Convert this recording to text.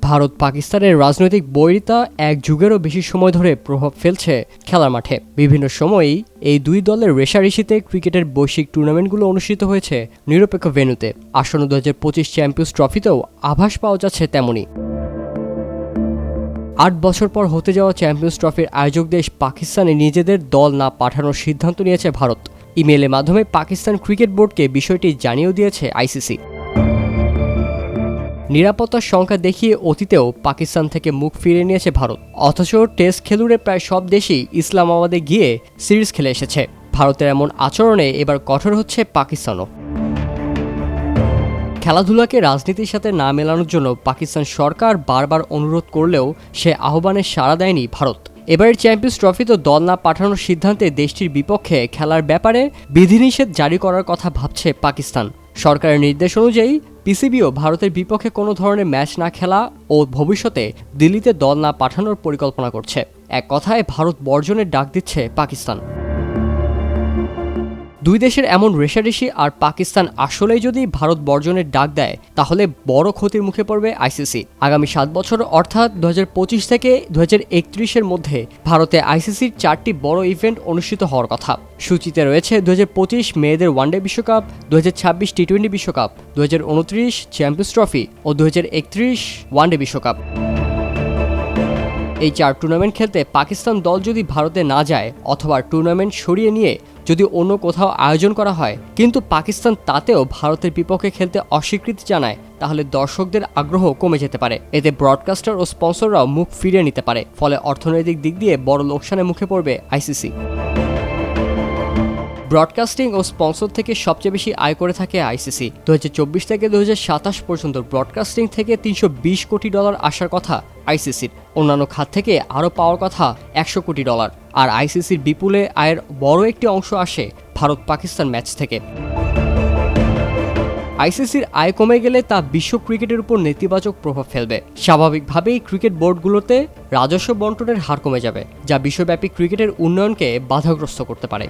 ভারত পাকিস্তানের রাজনৈতিক বৈরিতা এক যুগেরও বেশি সময় ধরে প্রভাব ফেলছে খেলার মাঠে। বিভিন্ন সময়েই এই দুই দলের রেষারেষিতে ক্রিকেটের বৈশ্বিক টুর্নামেন্টগুলো অনুষ্ঠিত হয়েছে নিরপেক্ষ ভেন্যুতে। আসন্ন 2025 চ্যাম্পিয়ন্স ট্রফিতেও আভাস পাওয়া যাচ্ছে তেমনই। 8 বছর পর হতে যাওয়া চ্যাম্পিয়ন্স ট্রফির আয়োজক দেশ পাকিস্তানে নিজেদের দল না পাঠানোর সিদ্ধান্ত নিয়েছে ভারত। ইমেইলের মাধ্যমে পাকিস্তান ক্রিকেট বোর্ডকে বিষয়টি জানিয়েও দিয়েছে আইসিসি। নিরাপত্তার সংখ্যা দেখিয়ে অতীতেও পাকিস্তান থেকে মুখ ফিরিয়ে নিয়েছে ভারত, অথচ টেস্ট খেলুড়ে প্রায় সব দেশই ইসলামাবাদে গিয়ে সিরিজ খেলে এসেছে। ভারতের এমন আচরণে এবার কঠোর হচ্ছে পাকিস্তানও। খেলাধুলাকে রাজনীতির সাথে না মেলানোর জন্য পাকিস্তান সরকার বারবার অনুরোধ করলেও সে আহ্বানে সাড়া দেয়নি ভারত। এবারের চ্যাম্পিয়ন্স ট্রফিতে দল না পাঠানোর সিদ্ধান্তে দেশটির বিপক্ষে খেলার ব্যাপারে বিধিনিষেধ জারি করার কথা ভাবছে পাকিস্তান। সরকারের নির্দেশ অনুযায়ী পিসিবিও ভারতের বিপক্ষে কোনো ধরনের ম্যাচ না খেলা ও ভবিষ্যতে দিল্লিতে দল না পাঠানোর পরিকল্পনা করছে। এক কথায় ভারত বর্জনের ডাক দিচ্ছে পাকিস্তান। দুই দেশের এমন রেষারেষি আর পাকিস্তান আসলেই যদি ভারত বর্জনের ডাক দেয় তাহলে বড় ক্ষতির মুখে পড়বে আইসিসি। আগামী 7 বছর অর্থাৎ 2025 থেকে 2031-এর মধ্যে ভারতে আইসিসির 4টি বড় ইভেন্ট অনুষ্ঠিত হওয়ার কথা। সূচিতে রয়েছে 2025 মেয়েদের ওয়ানডে বিশ্বকাপ, 2026 টি-20 বিশ্বকাপ, 2029 চ্যাম্পিয়ন্স ট্রফি ও 2031 ওয়ানডে বিশ্বকাপ। এই 4 টুর্নামেন্ট খেলতে পাকিস্তান দল যদি ভারতে না যায় অথবা টুর্নামেন্ট সরিয়ে নিয়ে যদি অন্য কোথাও আয়োজন করা হয়, কিন্তু পাকিস্তান তাতেও ভারতের বিপক্ষে খেলতে অস্বীকৃতি জানায়, তাহলে দর্শকদের আগ্রহ কমে যেতে পারে। এতে ব্রডকাস্টার ও স্পন্সররাও মুখ ফিরিয়ে নিতে পারে। ফলে অর্থনৈতিক দিক দিয়ে বড় লোকসানের মুখে পড়বে আইসিসি। ব্রডকাস্টিং ও স্পন্সর থেকে সবচেয়ে বেশি আয় করে থাকে আইসিসি। 2024 থেকে 2027 পর্যন্ত ব্রডকাস্টিং থেকে $320 কোটি আসার কথা আইসিসির। অন্যান্য খাত থেকে আরও পাওয়ার কথা $100 কোটি। আর আইসিসির বিপুলে আয়ের বড় একটি অংশ আসে ভারত পাকিস্তান ম্যাচ থেকে। আইসিসির আয় কমে গেলে তা বিশ্ব ক্রিকেটের উপর নেতিবাচক প্রভাব ফেলবে। স্বাভাবিকভাবেই ক্রিকেট বোর্ডগুলোতে রাজস্ব বণ্টনের হার কমে যাবে, যা বিশ্বব্যাপী ক্রিকেটের উন্নয়নকে বাধাগ্রস্ত করতে পারে।